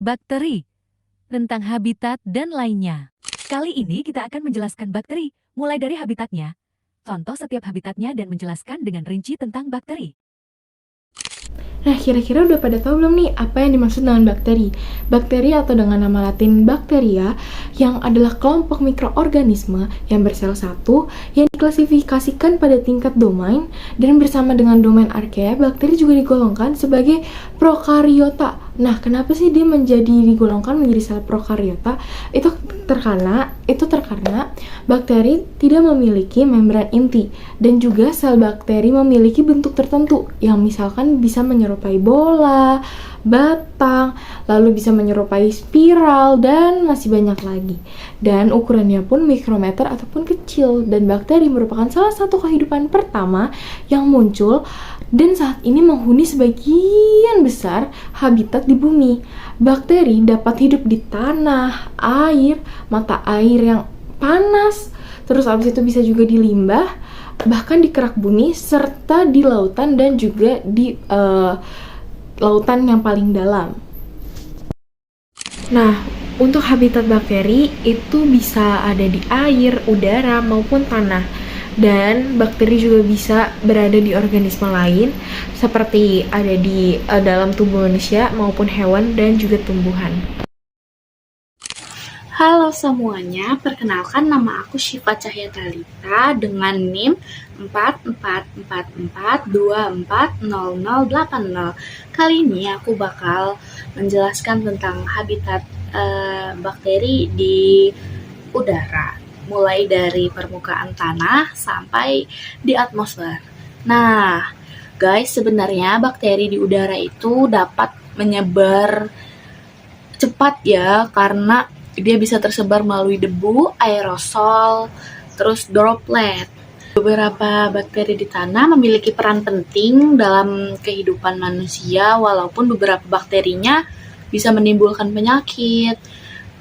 bakteri, tentang habitat dan lainnya. Kali ini kita akan menjelaskan bakteri, mulai dari habitatnya, contoh setiap habitatnya dan menjelaskan dengan rinci tentang bakteri. Nah, kira-kira udah pada tahu belum nih apa yang dimaksud dengan bakteri? Bakteri atau dengan nama latin bakteria yang adalah kelompok mikroorganisme yang bersel satu yang diklasifikasikan pada tingkat domain dan bersama dengan domain archaea, bakteri juga digolongkan sebagai prokariota. Nah, kenapa sih dia digolongkan menjadi sel prokariota? Itu terkarena bakteri tidak memiliki membran inti dan juga sel bakteri memiliki bentuk tertentu yang misalkan bisa menyerupai bola, batang, lalu bisa menyerupai spiral dan masih banyak lagi. Dan ukurannya pun mikrometer ataupun kecil, dan bakteri merupakan salah satu kehidupan pertama yang muncul dan saat ini menghuni sebagian besar habitat di bumi. Bakteri dapat hidup di tanah, air, mata air yang panas, terus abis itu bisa juga di limbah, bahkan di kerak bumi, serta di lautan dan juga di lautan yang paling dalam. Nah, untuk habitat bakteri itu bisa ada di air, udara, maupun tanah. Dan bakteri juga bisa berada di organisme lain seperti ada di dalam tubuh manusia maupun hewan dan juga tumbuhan. Halo semuanya, perkenalkan nama aku Syifa Cahya Talita dengan NIM 4444240080. Kali ini aku bakal menjelaskan tentang habitat bakteri di udara, mulai dari permukaan tanah sampai di atmosfer. Nah, guys, sebenarnya bakteri di udara itu dapat menyebar cepat ya, karena dia bisa tersebar melalui debu, aerosol, terus droplet. Beberapa bakteri di tanah memiliki peran penting dalam kehidupan manusia, walaupun beberapa bakterinya bisa menimbulkan penyakit.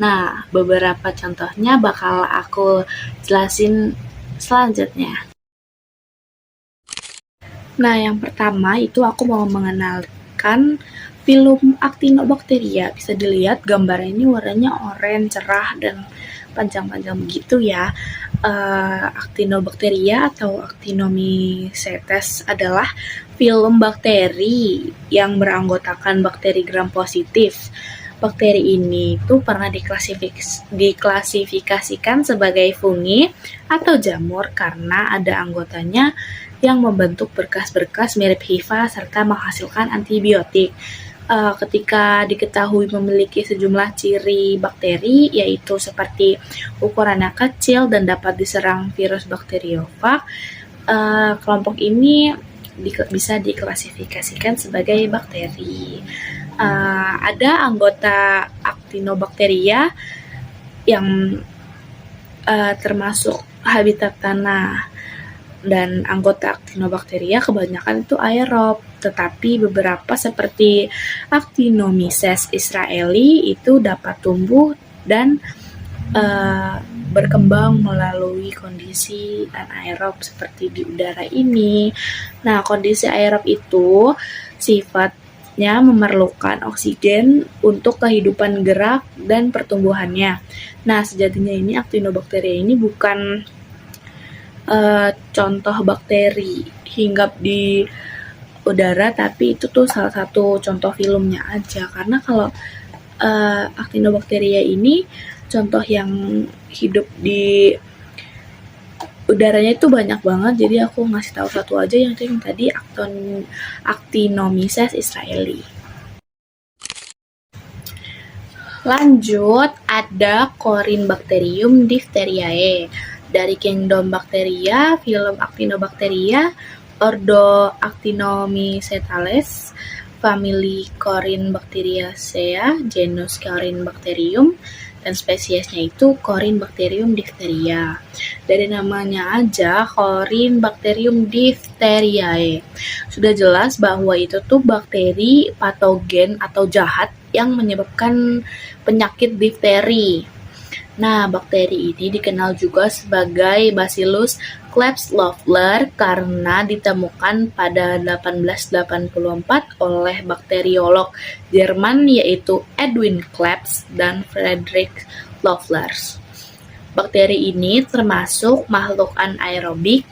Nah, beberapa contohnya bakal aku jelasin selanjutnya. Nah, yang pertama itu aku mau mengenalkan filum Actinobacteria. Bisa dilihat gambar ini warnanya oranye, cerah, dan panjang-panjang begitu ya. Actinobacteria atau Actinomycetes adalah filum bakteri yang beranggotakan bakteri gram positif. Bakteri ini tuh pernah diklasifikasikan sebagai fungi atau jamur karena ada anggotanya yang membentuk berkas-berkas mirip hifa serta menghasilkan antibiotik. Ketika diketahui memiliki sejumlah ciri bakteri, yaitu seperti ukurannya kecil dan dapat diserang virus bakteriofag, kelompok ini bisa diklasifikasikan sebagai bakteri. Ada anggota Actinobacteria yang termasuk habitat tanah, dan anggota Actinobacteria kebanyakan itu aerob, tetapi beberapa seperti Actinomyces israeli itu dapat tumbuh dan berkembang melalui kondisi anaerob seperti di udara ini. Nah, kondisi aerob itu sifatnya memerlukan oksigen untuk kehidupan gerak dan pertumbuhannya. Nah, sejatinya ini Actinobacteria ini bukan contoh bakteri hinggap di udara, tapi itu tuh salah satu contoh filmnya aja. Karena kalau Actinobacteria ini contoh yang hidup di udaranya itu banyak banget, jadi aku ngasih tahu satu aja, yang tadi Actinomyces israeli. Lanjut, ada Corynebacterium diphtheriae. Dari kingdom Bacteria, filum Actinobacteria, ordo Actinomycetales, famili Corynebacteriaceae, genus Corynebacterium, dan spesiesnya itu Corynebacterium diphtheria. Dari namanya aja, Corynebacterium diphtheriae, sudah jelas bahwa itu tuh bakteri patogen atau jahat yang menyebabkan penyakit difteri. Nah, bakteri ini dikenal juga sebagai Bacillus Klebsiella karena ditemukan pada 1884 oleh bakteriolog Jerman yaitu Edwin Klebs dan Friedrich Loeffler. Bakteri ini termasuk makhluk anaerobik,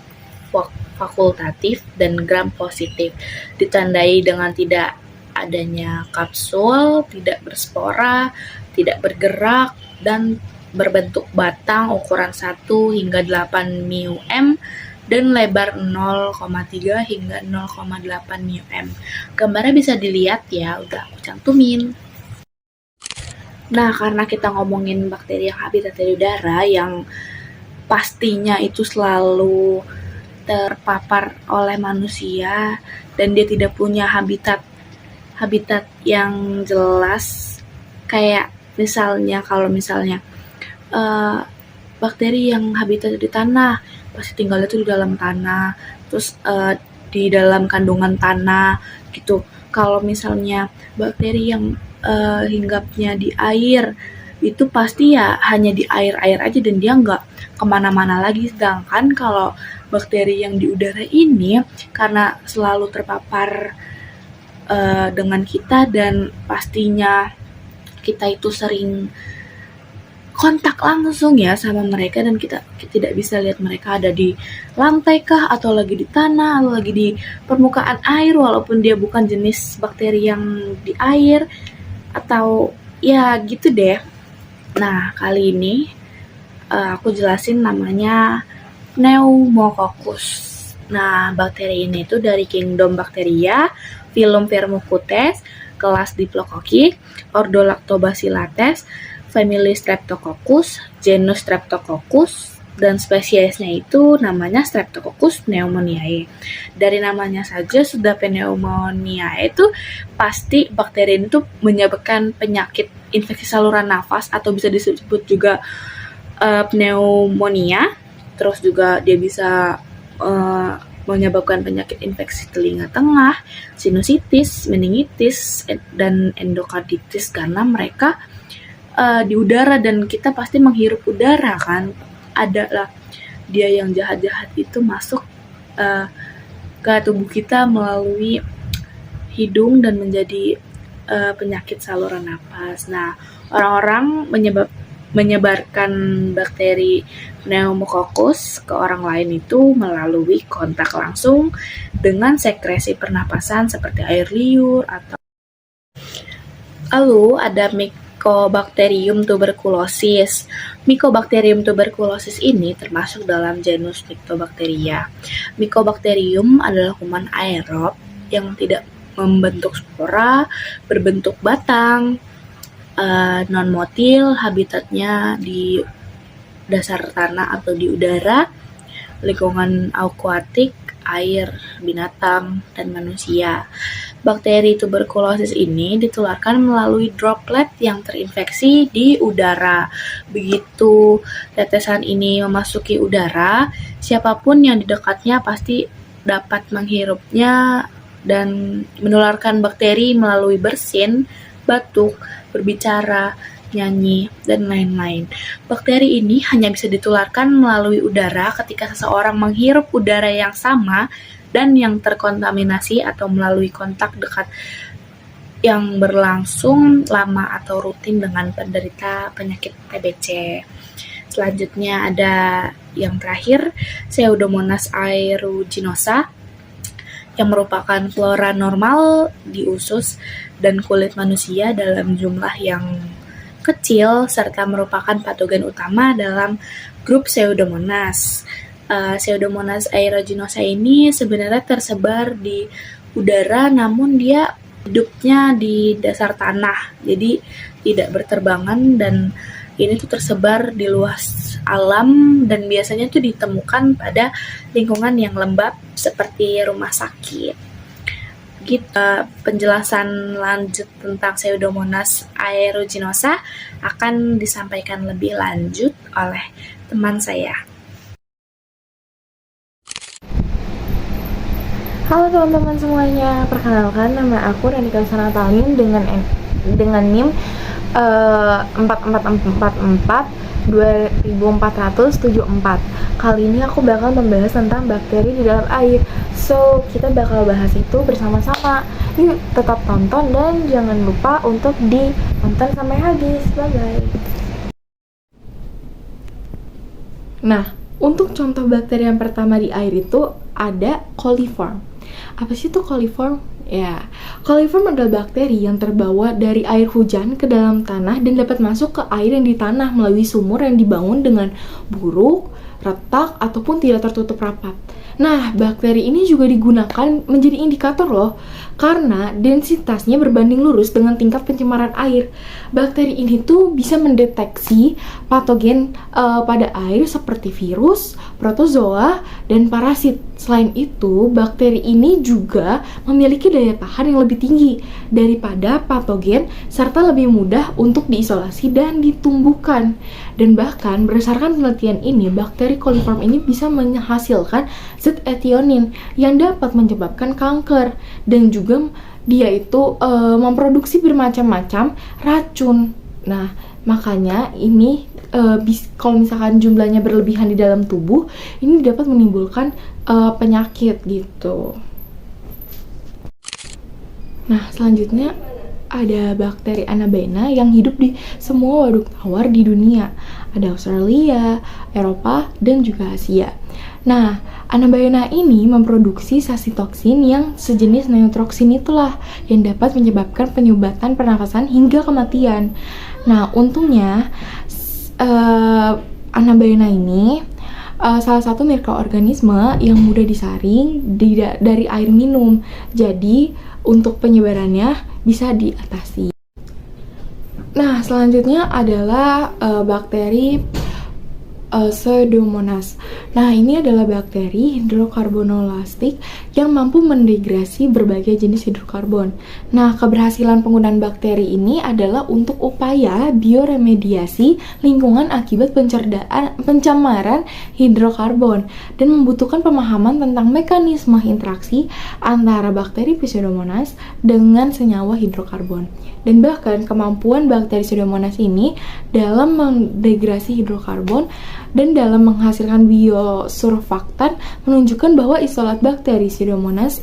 fakultatif, dan gram-positif, ditandai dengan tidak adanya kapsul, tidak berspora, tidak bergerak, dan berbentuk batang ukuran 1 hingga 8 μm dan lebar 0,3 hingga 0,8 μm. Gambarnya bisa dilihat ya, udah aku cantumin. Nah, karena kita ngomongin bakteri yang habitat di udara yang pastinya itu selalu terpapar oleh manusia dan dia tidak punya habitat yang jelas, kayak misalnya kalau misalnya bakteri yang habitat di tanah pasti tinggalnya tuh di dalam tanah, terus di dalam kandungan tanah gitu. Kalau misalnya bakteri yang hinggapnya di air itu pasti ya hanya di air aja dan dia nggak kemana-mana lagi. Sedangkan kalau bakteri yang di udara ini karena selalu terpapar dengan kita dan pastinya kita itu sering kontak langsung ya sama mereka dan kita tidak bisa lihat mereka ada di lantai kah atau lagi di tanah atau lagi di permukaan air walaupun dia bukan jenis bakteri yang di air atau ya gitu deh. Nah, kali ini aku jelasin namanya Pneumococcus. Nah, bakteri ini tuh dari kingdom Bacteria, phylum Firmicutes, kelas Diplococci, ordo Lactobacillus, family Streptococcus, genus Streptococcus, dan spesiesnya itu namanya Streptococcus pneumoniae. Dari namanya saja sudah pneumoniae itu pasti bakteri ini tuh menyebabkan penyakit infeksi saluran nafas atau bisa disebut juga pneumonia. Terus juga dia bisa menyebabkan penyakit infeksi telinga tengah, sinusitis, meningitis, dan endokarditis karena mereka di udara dan kita pasti menghirup udara kan. Adalah dia yang jahat-jahat itu masuk ke tubuh kita melalui hidung dan menjadi penyakit saluran napas. Nah, orang-orang menyebarkan bakteri Pneumococcus ke orang lain itu melalui kontak langsung dengan sekresi pernapasan seperti air liur atau lalu ada Mycobacterium tuberculosis. Mycobacterium tuberculosis ini termasuk dalam genus Mycobacteria. Mycobacterium adalah kuman aerob yang tidak membentuk spora, berbentuk batang, non-motil, habitatnya di dasar tanah atau di udara, lingkungan akuatik, air, binatang, dan manusia. Bakteri tuberkulosis ini ditularkan melalui droplet yang terinfeksi di udara. Begitu tetesan ini memasuki udara, siapapun yang di dekatnya pasti dapat menghirupnya dan menularkan bakteri melalui bersin, batuk, berbicara, nyanyi, dan lain-lain. Bakteri ini hanya bisa ditularkan melalui udara ketika seseorang menghirup udara yang sama dan yang terkontaminasi atau melalui kontak dekat yang berlangsung lama atau rutin dengan penderita penyakit TBC. Selanjutnya ada yang terakhir, Pseudomonas aeruginosa, yang merupakan flora normal di usus dan kulit manusia dalam jumlah yang kecil serta merupakan patogen utama dalam grup Pseudomonas. Pseudomonas aeruginosa ini sebenarnya tersebar di udara namun dia hidupnya di dasar tanah, jadi tidak berterbangan dan ini tuh tersebar di luas alam dan biasanya tuh ditemukan pada lingkungan yang lembab seperti rumah sakit. Penjelasan lanjut tentang Pseudomonas aeruginosa akan disampaikan lebih lanjut oleh teman saya. Halo teman-teman semuanya, perkenalkan nama aku Danika Sanatalin dengan NIM 4444 2474. Kali ini aku bakal membahas tentang bakteri di dalam air. So, kita bakal bahas itu bersama-sama. Yuk, tetap tonton dan jangan lupa untuk ditonton sampai habis. Bye-bye. Nah, untuk contoh bakteri yang pertama di air itu ada coliform. Apa sih itu coliform? Ya, coliform adalah bakteri yang terbawa dari air hujan ke dalam tanah dan dapat masuk ke air yang di tanah melalui sumur yang dibangun dengan buruk, retak, ataupun tidak tertutup rapat. Nah, bakteri ini juga digunakan menjadi indikator loh, karena densitasnya berbanding lurus dengan tingkat pencemaran air. Bakteri ini tuh bisa mendeteksi patogen pada air seperti virus, protozoa, dan parasit. Selain itu, bakteri ini juga memiliki daya tahan yang lebih tinggi daripada patogen serta lebih mudah untuk diisolasi dan ditumbuhkan. Dan bahkan berdasarkan penelitian ini, bakteri coliform ini bisa menghasilkan zat ethionin yang dapat menyebabkan kanker, dan juga dia itu memproduksi bermacam-macam racun. Nah, makanya ini kalau misalkan jumlahnya berlebihan di dalam tubuh, ini dapat menimbulkan penyakit gitu. Nah, selanjutnya ada bakteri Anabaena yang hidup di semua waduk tawar di dunia. Ada Australia, Eropa, dan juga Asia. Nah, Anabaena ini memproduksi sasitoksin yang sejenis neutroksin itulah yang dapat menyebabkan penyumbatan pernafasan hingga kematian. Nah, untungnya Anabaena ini salah satu mikroorganisme yang mudah disaring dari air minum. Jadi, untuk penyebarannya bisa diatasi. Nah, selanjutnya adalah bakteri Pseudomonas. Nah, ini adalah bakteri hidrokarbonolastik yang mampu mendegrasi berbagai jenis hidrokarbon. Nah, keberhasilan penggunaan bakteri ini adalah untuk upaya bioremediasi lingkungan akibat pencemaran hidrokarbon dan membutuhkan pemahaman tentang mekanisme interaksi antara bakteri Pseudomonas dengan senyawa hidrokarbon. Dan bahkan kemampuan bakteri Pseudomonas ini dalam mendegrasi hidrokarbon dan dalam menghasilkan biosurfaktan menunjukkan bahwa isolat bakteri Pseudomonas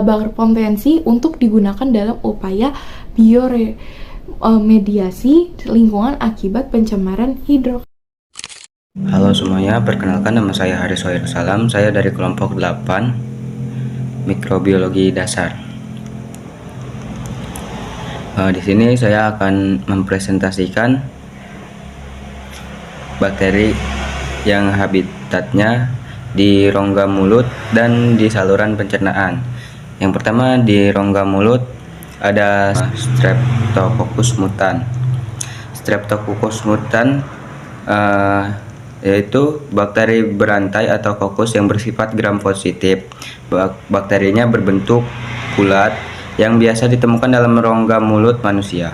berpotensi untuk digunakan dalam upaya bioremediasi lingkungan akibat pencemaran hidrokarbon. Halo semuanya, perkenalkan nama saya Haris Hoir Salam. Saya dari kelompok 8 Mikrobiologi Dasar. Di sini saya akan mempresentasikan bakteri yang habitatnya di rongga mulut dan di saluran pencernaan. Yang pertama di rongga mulut ada Streptococcus mutan. Streptococcus mutan yaitu bakteri berantai atau kokus yang bersifat gram positif. Bakterinya berbentuk bulat yang biasa ditemukan dalam rongga mulut manusia.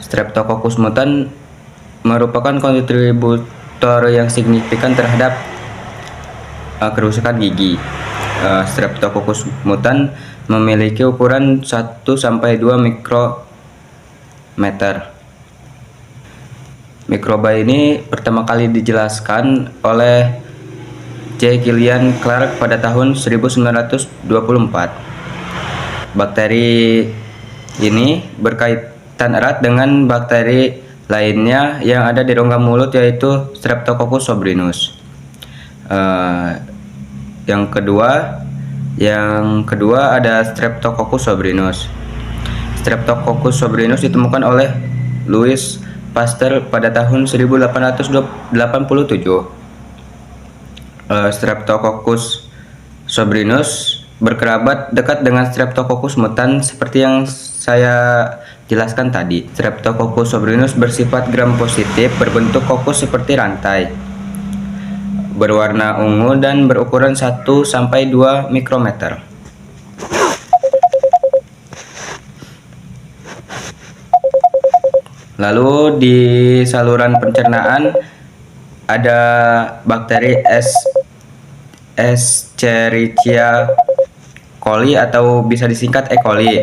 Streptococcus mutan merupakan kontributor yang signifikan terhadap kerusakan gigi. Streptococcus mutan memiliki ukuran 1-2 mikrometer. Mikroba ini pertama kali dijelaskan oleh J. Gillian Clark pada tahun 1924. Bakteri ini berkaitan erat dengan bakteri lainnya yang ada di rongga mulut, yaitu Streptococcus sobrinus. Yang kedua ada Streptococcus sobrinus. Streptococcus sobrinus ditemukan oleh Louis Pasteur pada tahun 1887. Streptococcus sobrinus berkerabat dekat dengan Streptococcus mutan seperti yang saya jelaskan tadi. Streptococcus sobrinus bersifat gram positif, berbentuk kokus seperti rantai, berwarna ungu dan berukuran 1-2 mikrometer. Lalu di saluran pencernaan ada bakteri Escherichia coli atau bisa disingkat E. coli.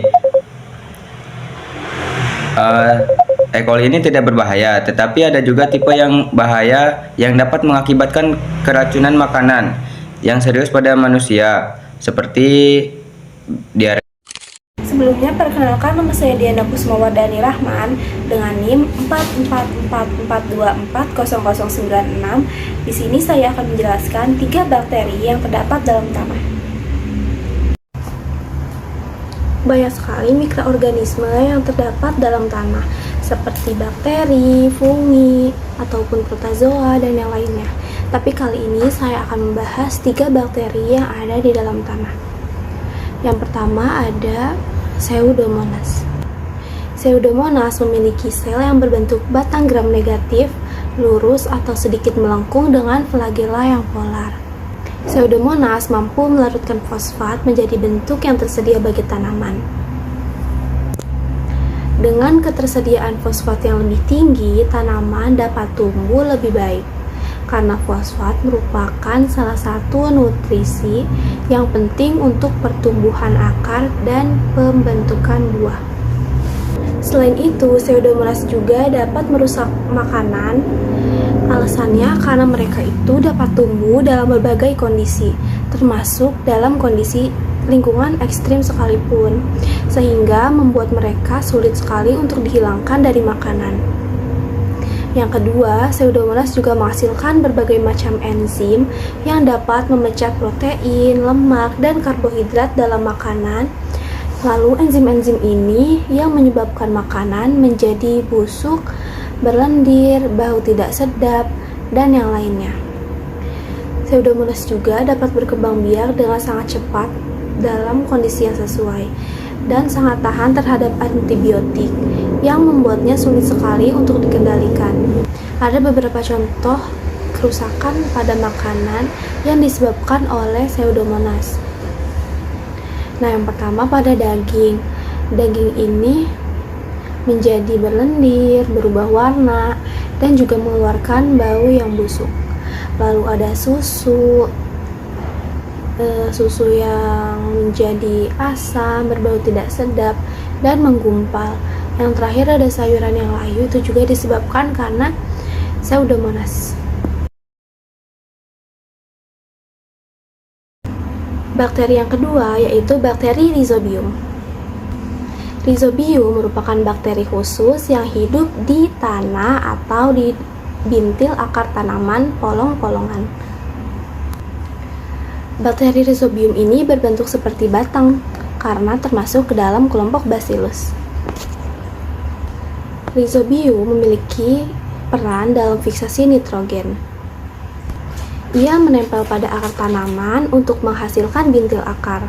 E. coli ini tidak berbahaya, tetapi ada juga tipe yang bahaya yang dapat mengakibatkan keracunan makanan yang serius pada manusia, seperti diare. Sebelumnya, perkenalkan, nama saya Diana Kusmawardani Rahman dengan NIM 44424200096. Di sini saya akan menjelaskan 3 bakteri yang terdapat dalam tanah. Banyak sekali mikroorganisme yang terdapat dalam tanah, seperti bakteri, fungi, ataupun protozoa, dan yang lainnya. Tapi kali ini saya akan membahas 3 bakteri yang ada di dalam tanah. Yang pertama ada Pseudomonas. Pseudomonas memiliki sel yang berbentuk batang gram negatif, lurus atau sedikit melengkung dengan flagela yang polar. Pseudomonas mampu melarutkan fosfat menjadi bentuk yang tersedia bagi tanaman. Dengan ketersediaan fosfat yang lebih tinggi, tanaman dapat tumbuh lebih baik. Karena fosfat merupakan salah satu nutrisi yang penting untuk pertumbuhan akar dan pembentukan buah. Selain itu, Pseudomonas juga dapat merusak makanan. Alasannya karena mereka itu dapat tumbuh dalam berbagai kondisi, termasuk dalam kondisi lingkungan ekstrim sekalipun, sehingga membuat mereka sulit sekali untuk dihilangkan dari makanan. Yang kedua, Pseudomonas juga menghasilkan berbagai macam enzim yang dapat memecah protein, lemak, dan karbohidrat dalam makanan. Lalu enzim-enzim ini yang menyebabkan makanan menjadi busuk, berlendir, bau tidak sedap, dan yang lainnya. Pseudomonas juga dapat berkembang biak dengan sangat cepat dalam kondisi yang sesuai dan sangat tahan terhadap antibiotik yang membuatnya sulit sekali untuk dikendalikan. Ada beberapa contoh kerusakan pada makanan yang disebabkan oleh Pseudomonas. Nah, yang pertama pada daging. Daging ini menjadi berlendir, berubah warna, dan juga mengeluarkan bau yang busuk. Lalu ada susu yang menjadi asam, berbau tidak sedap, dan menggumpal. Yang terakhir ada sayuran yang layu, itu juga disebabkan karena Pseudomonas. Bakteri yang kedua yaitu bakteri Rhizobium. Rhizobium merupakan bakteri khusus yang hidup di tanah atau di bintil akar tanaman polong-polongan. Bakteri Rhizobium ini berbentuk seperti batang karena termasuk ke dalam kelompok Bacillus. Rhizobium memiliki peran dalam fiksasi nitrogen. Ia menempel pada akar tanaman untuk menghasilkan bintil akar.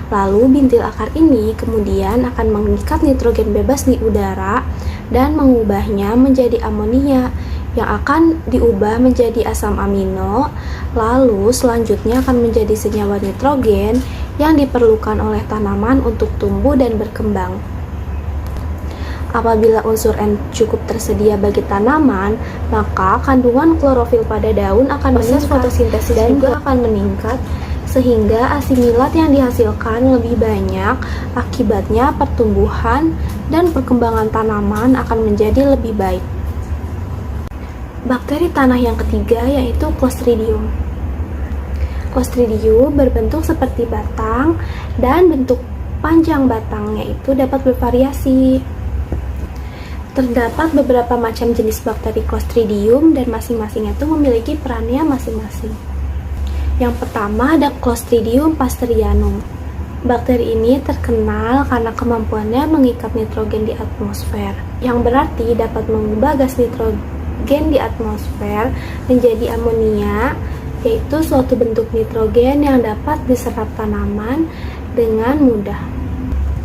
Lalu bintil akar ini kemudian akan mengikat nitrogen bebas di udara dan mengubahnya menjadi amonia yang akan diubah menjadi asam amino. Lalu selanjutnya akan menjadi senyawa nitrogen yang diperlukan oleh tanaman untuk tumbuh dan berkembang. Apabila unsur N cukup tersedia bagi tanaman, maka kandungan klorofil pada daun akan proses fotosintesis dan juga akan meningkat, sehingga asimilat yang dihasilkan lebih banyak. Akibatnya pertumbuhan dan perkembangan tanaman akan menjadi lebih baik. Bakteri tanah yang ketiga yaitu Clostridium. Clostridium berbentuk seperti batang dan bentuk panjang batangnya itu dapat bervariasi. Terdapat beberapa macam jenis bakteri Clostridium dan masing-masing itu memiliki perannya masing-masing. Yang pertama ada Clostridium pasterianum. Bakteri ini terkenal karena kemampuannya mengikat nitrogen di atmosfer, yang berarti dapat mengubah gas nitrogen di atmosfer menjadi amonia, yaitu suatu bentuk nitrogen yang dapat diserap tanaman dengan mudah.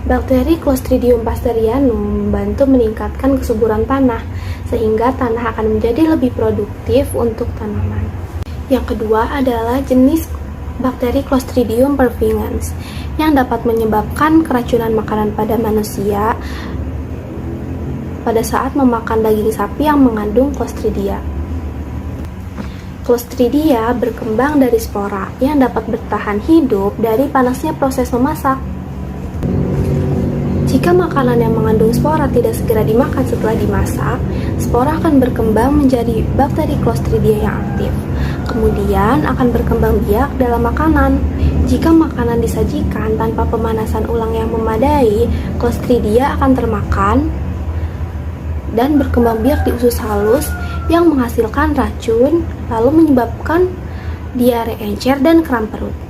Bakteri Clostridium pasterianum membantu meningkatkan kesuburan tanah, sehingga tanah akan menjadi lebih produktif untuk tanaman. Yang kedua adalah jenis bakteri Clostridium perfringens, yang dapat menyebabkan keracunan makanan pada manusia pada saat memakan daging sapi yang mengandung Clostridia. Clostridia berkembang dari spora yang dapat bertahan hidup dari panasnya proses memasak. Jika makanan yang mengandung spora tidak segera dimakan setelah dimasak, spora akan berkembang menjadi bakteri Clostridia yang aktif. Kemudian akan berkembang biak dalam makanan. Jika makanan disajikan tanpa pemanasan ulang yang memadai, Clostridia akan termakan dan berkembang biak di usus halus yang menghasilkan racun, lalu menyebabkan diare encer dan kram perut.